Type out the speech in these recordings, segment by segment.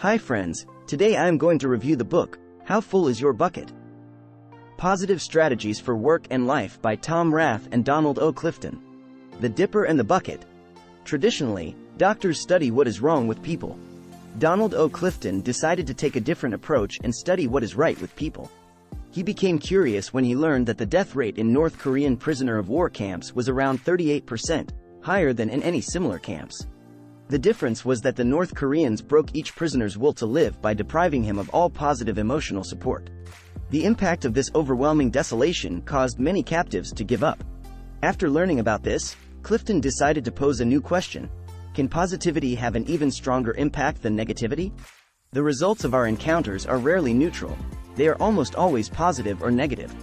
Hi friends, today I am going to review the book, How Full Is Your Bucket? Positive Strategies for Work and Life by Tom Rath and Donald O. Clifton. The Dipper and the Bucket. Traditionally, doctors study what is wrong with people. Donald O. Clifton decided to take a different approach and study what is right with people. He became curious when he learned that the death rate in North Korean prisoner of war camps was around 38%, higher than in any similar camps. The difference was that the North Koreans broke each prisoner's will to live by depriving him of all positive emotional support. The impact of this overwhelming desolation caused many captives to give up. After learning about this, Clifton decided to pose a new question. Can positivity have an even stronger impact than negativity? The results of our encounters are rarely neutral. They are almost always positive or negative.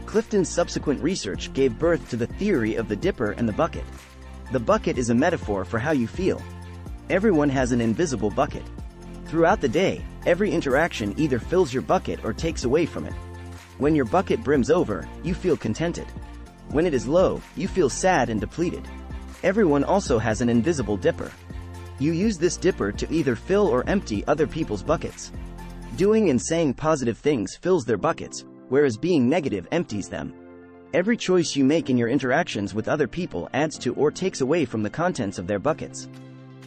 Clifton's subsequent research gave birth to the theory of the dipper and the bucket. The bucket is a metaphor for how you feel. Everyone has an invisible bucket. Throughout the day, every interaction either fills your bucket or takes away from it. When your bucket brims over, you feel contented. When it is low, you feel sad and depleted. Everyone also has an invisible dipper. You use this dipper to either fill or empty other people's buckets. Doing and saying positive things fills their buckets, whereas being negative empties them. Every choice you make in your interactions with other people adds to or takes away from the contents of their buckets.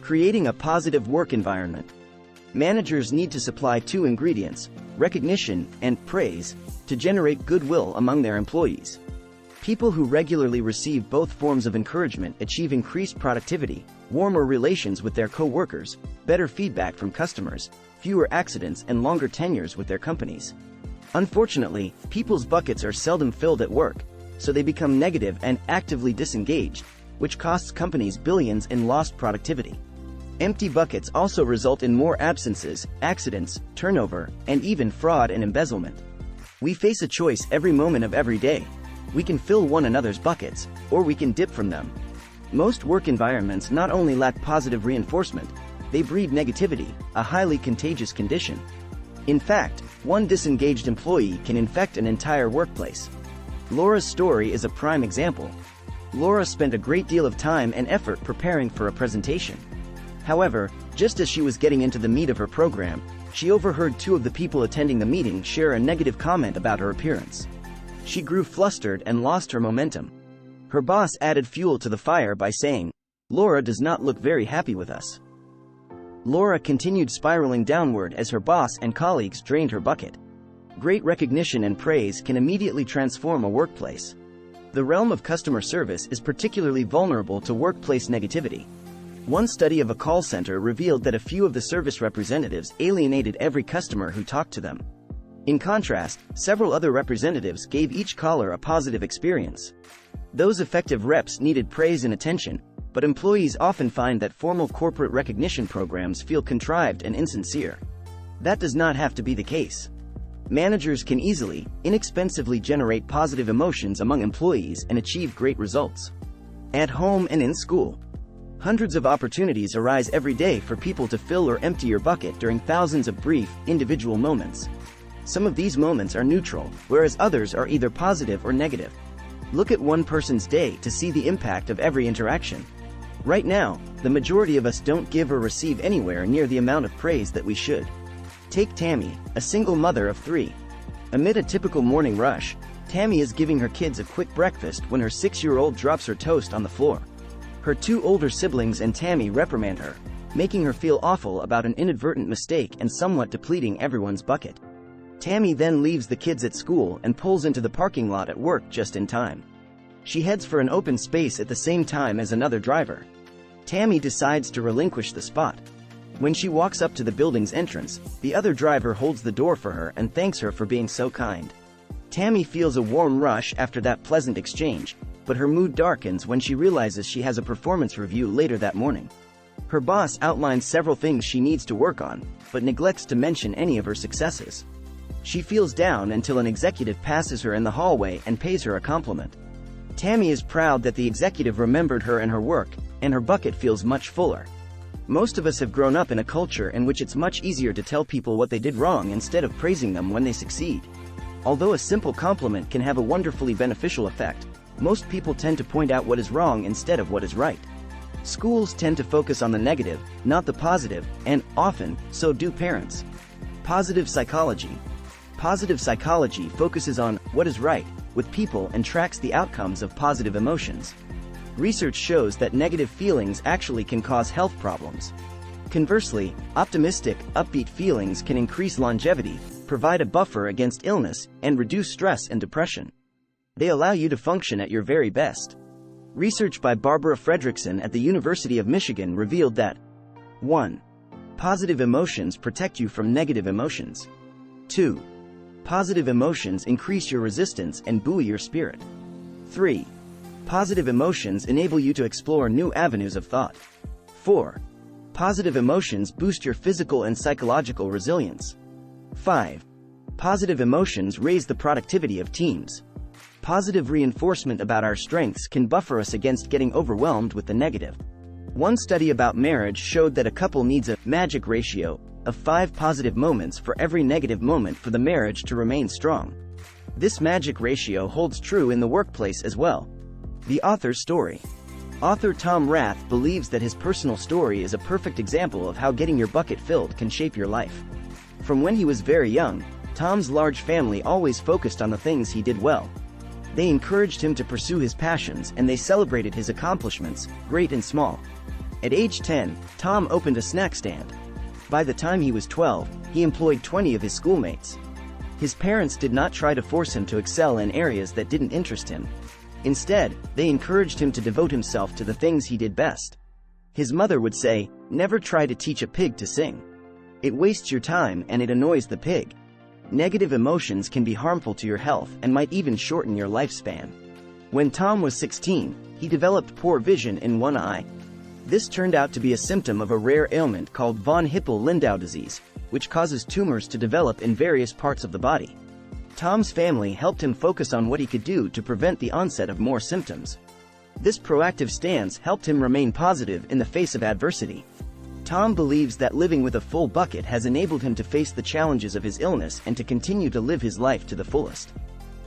Creating a positive work environment. Managers need to supply two ingredients, recognition and praise, to generate goodwill among their employees. People who regularly receive both forms of encouragement achieve increased productivity, warmer relations with their co-workers, better feedback from customers, fewer accidents and longer tenures with their companies. Unfortunately, people's buckets are seldom filled at work, so they become negative and actively disengaged, which costs companies billions in lost productivity. Empty buckets also result in more absences, accidents, turnover, and even fraud and embezzlement. We face a choice every moment of every day. We can fill one another's buckets, or we can dip from them. Most work environments not only lack positive reinforcement, they breed negativity, a highly contagious condition. In fact, one disengaged employee can infect an entire workplace. Laura's story is a prime example. Laura spent a great deal of time and effort preparing for a presentation. However, just as she was getting into the meat of her program, she overheard two of the people attending the meeting share a negative comment about her appearance. She grew flustered and lost her momentum. Her boss added fuel to the fire by saying, "Laura does not look very happy with us." Laura continued spiraling downward as her boss and colleagues drained her bucket. Great recognition and praise can immediately transform a workplace. The realm of customer service is particularly vulnerable to workplace negativity. One study of a call center revealed that a few of the service representatives alienated every customer who talked to them. In contrast, several other representatives gave each caller a positive experience. Those effective reps needed praise and attention, but employees often find that formal corporate recognition programs feel contrived and insincere. That does not have to be the case. Managers can easily, inexpensively generate positive emotions among employees and achieve great results. At home and in school. Hundreds of opportunities arise every day for people to fill or empty your bucket during thousands of brief, individual moments. Some of these moments are neutral, whereas others are either positive or negative. Look at one person's day to see the impact of every interaction. Right now, the majority of us don't give or receive anywhere near the amount of praise that we should. Take Tammy, a single mother of 3. Amid a typical morning rush, Tammy is giving her kids a quick breakfast when her 6-year-old drops her toast on the floor. Her 2 older siblings and Tammy reprimand her, making her feel awful about an inadvertent mistake and somewhat depleting everyone's bucket. Tammy then leaves the kids at school and pulls into the parking lot at work just in time. She heads for an open space at the same time as another driver. Tammy decides to relinquish the spot. When she walks up to the building's entrance, the other driver holds the door for her and thanks her for being so kind. Tammy feels a warm rush after that pleasant exchange, but her mood darkens when she realizes she has a performance review later that morning. Her boss outlines several things she needs to work on, but neglects to mention any of her successes. She feels down until an executive passes her in the hallway and pays her a compliment. Tammy is proud that the executive remembered her and her work, and her bucket feels much fuller. Most of us have grown up in a culture in which it's much easier to tell people what they did wrong instead of praising them when they succeed. Although a simple compliment can have a wonderfully beneficial effect, most people tend to point out what is wrong instead of what is right. Schools tend to focus on the negative, not the positive, and, often, so do parents. Positive psychology. Positive psychology focuses on what is right with people and tracks the outcomes of positive emotions. Research shows that negative feelings actually can cause health problems. Conversely, optimistic, upbeat feelings can increase longevity, provide a buffer against illness, and reduce stress and depression. They allow you to function at your very best. Research by Barbara Fredrickson at the University of Michigan revealed that 1. Positive emotions protect you from negative emotions. 2. Positive emotions increase your resistance and buoy your spirit. 3. Positive emotions enable you to explore new avenues of thought. 4. Positive emotions boost your physical and psychological resilience. 5. Positive emotions raise the productivity of teams. Positive reinforcement about our strengths can buffer us against getting overwhelmed with the negative. One study about marriage showed that a couple needs a magic ratio of 5 positive moments for every negative moment for the marriage to remain strong. This magic ratio holds true in the workplace as well. The author's story. Author Tom Rath believes that his personal story is a perfect example of how getting your bucket filled can shape your life. From when he was very young, Tom's large family always focused on the things he did well. They encouraged him to pursue his passions and they celebrated his accomplishments, great and small. At age 10, Tom opened a snack stand. By the time he was 12, he employed 20 of his schoolmates. His parents did not try to force him to excel in areas that didn't interest him. Instead, they encouraged him to devote himself to the things he did best. His mother would say, "Never try to teach a pig to sing. It wastes your time and it annoys the pig." Negative emotions can be harmful to your health and might even shorten your lifespan. When Tom was 16, he developed poor vision in one eye. This turned out to be a symptom of a rare ailment called von Hippel-Lindau disease, which causes tumors to develop in various parts of the body. Tom's family helped him focus on what he could do to prevent the onset of more symptoms. This proactive stance helped him remain positive in the face of adversity. Tom believes that living with a full bucket has enabled him to face the challenges of his illness and to continue to live his life to the fullest.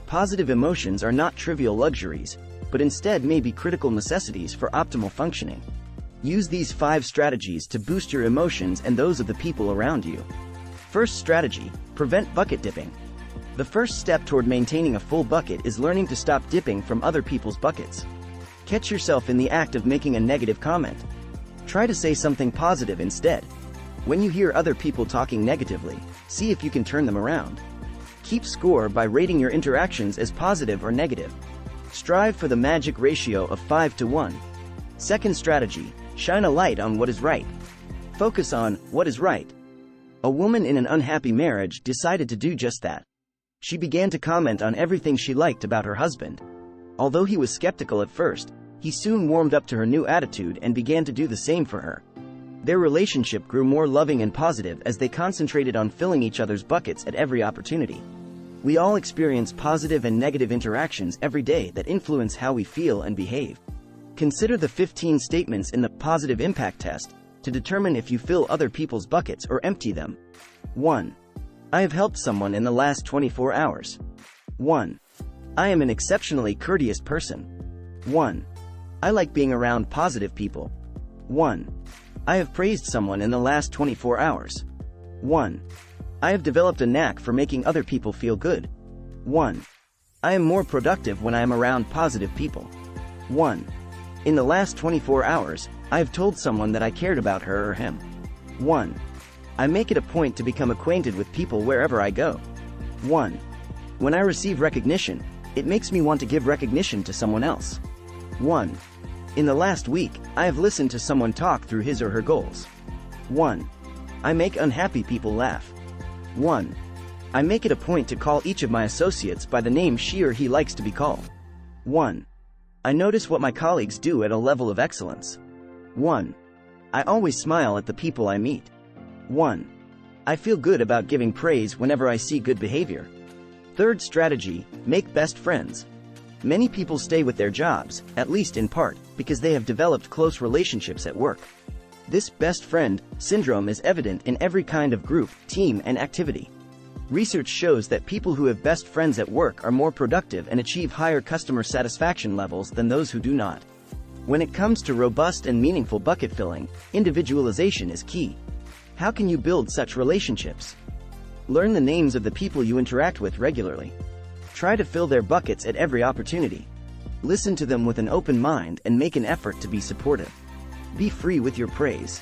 Positive emotions are not trivial luxuries, but instead may be critical necessities for optimal functioning. Use these 5 strategies to boost your emotions and those of the people around you. First strategy: prevent bucket dipping. The first step toward maintaining a full bucket is learning to stop dipping from other people's buckets. Catch yourself in the act of making a negative comment. Try to say something positive instead. When you hear other people talking negatively, see if you can turn them around. Keep score by rating your interactions as positive or negative. Strive for the magic ratio of 5 to 1. Second strategy: shine a light on what is right. Focus on what is right. A woman in an unhappy marriage decided to do just that. She began to comment on everything she liked about her husband. Although he was skeptical at first, he soon warmed up to her new attitude and began to do the same for her. Their relationship grew more loving and positive as they concentrated on filling each other's buckets at every opportunity. We all experience positive and negative interactions every day that influence how we feel and behave. Consider the 15 statements in the Positive Impact Test to determine if you fill other people's buckets or empty them. 1. I have helped someone in the last 24 hours. 1. I am an exceptionally courteous person. 1. I like being around positive people. 1. I have praised someone in the last 24 hours. 1. I have developed a knack for making other people feel good. 1. I am more productive when I am around positive people. 1. In the last 24 hours, I have told someone that I cared about her or him. 1. I make it a point to become acquainted with people wherever I go. 1. When I receive recognition, it makes me want to give recognition to someone else. 1. In the last week, I have listened to someone talk through his or her goals. 1. I make unhappy people laugh. 1. I make it a point to call each of my associates by the name she or he likes to be called. 1. I notice what my colleagues do at a level of excellence. 1. I always smile at the people I meet. 1. I feel good about giving praise whenever I see good behavior. Third strategy: make best friends. Many people stay with their jobs, at least in part, because they have developed close relationships at work. This best friend syndrome is evident in every kind of group, team, and activity. Research shows that people who have best friends at work are more productive and achieve higher customer satisfaction levels than those who do not. When it comes to robust and meaningful bucket filling, individualization is key. How can you build such relationships? Learn the names of the people you interact with regularly. Try to fill their buckets at every opportunity. Listen to them with an open mind and make an effort to be supportive. Be free with your praise.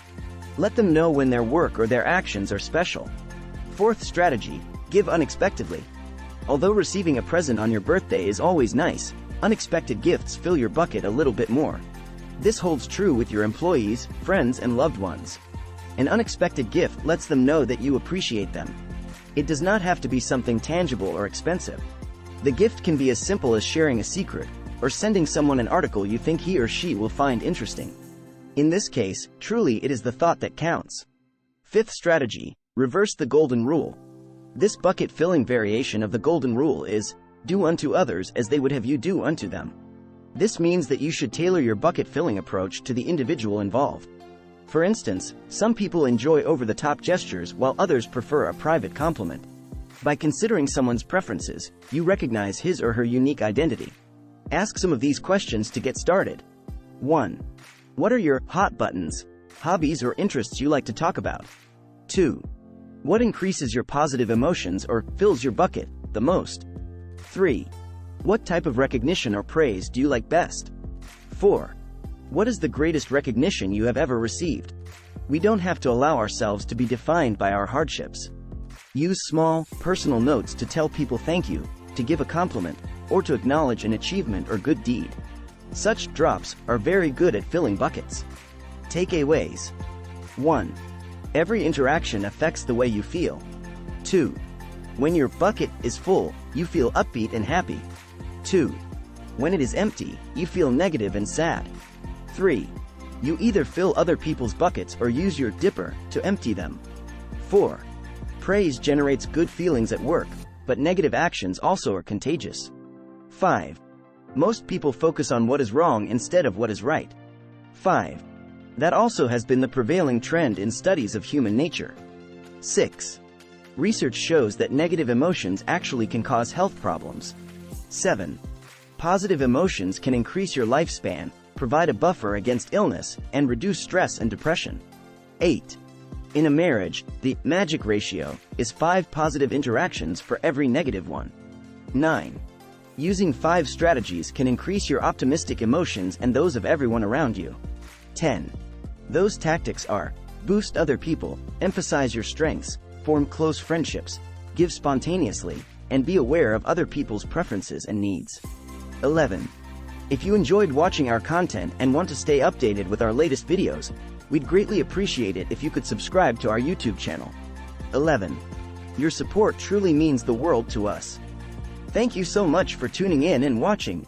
Let them know when their work or their actions are special. Fourth strategy, give unexpectedly. Although receiving a present on your birthday is always nice, unexpected gifts fill your bucket a little bit more. This holds true with your employees, friends, and loved ones. An unexpected gift lets them know that you appreciate them. It does not have to be something tangible or expensive. The gift can be as simple as sharing a secret, or sending someone an article you think he or she will find interesting. In this case, truly it is the thought that counts. Fifth strategy, reverse the golden rule. This bucket filling variation of the golden rule is, do unto others as they would have you do unto them. This means that you should tailor your bucket filling approach to the individual involved. For instance, some people enjoy over-the-top gestures while others prefer a private compliment. By considering someone's preferences, you recognize his or her unique identity. Ask some of these questions to get started. 1. What are your hot buttons, hobbies or interests you like to talk about? 2. What increases your positive emotions or fills your bucket the most? 3. What type of recognition or praise do you like best? 4. What is the greatest recognition you have ever received? We don't have to allow ourselves to be defined by our hardships. Use small, personal notes to tell people thank you, to give a compliment, or to acknowledge an achievement or good deed. Such drops are very good at filling buckets. Takeaways. 1. Every interaction affects the way you feel. 2. When your bucket is full, you feel upbeat and happy. 2. When it is empty, you feel negative and sad. 3. You either fill other people's buckets or use your dipper to empty them. 4. Praise generates good feelings at work, but negative actions also are contagious. 5. Most people focus on what is wrong instead of what is right. 5. That also has been the prevailing trend in studies of human nature. 6. Research shows that negative emotions actually can cause health problems. 7. Positive emotions can increase your lifespan, provide a buffer against illness, and reduce stress and depression. 8. In a marriage, the magic ratio is 5 positive interactions for every negative one. 9. Using 5 strategies can increase your optimistic emotions and those of everyone around you. 10. Those tactics are: boost other people, emphasize your strengths, form close friendships, give spontaneously, and be aware of other people's preferences and needs. 11. If you enjoyed watching our content and want to stay updated with our latest videos, we'd greatly appreciate it if you could subscribe to our YouTube channel. 11. Your support truly means the world to us. Thank you so much for tuning in and watching.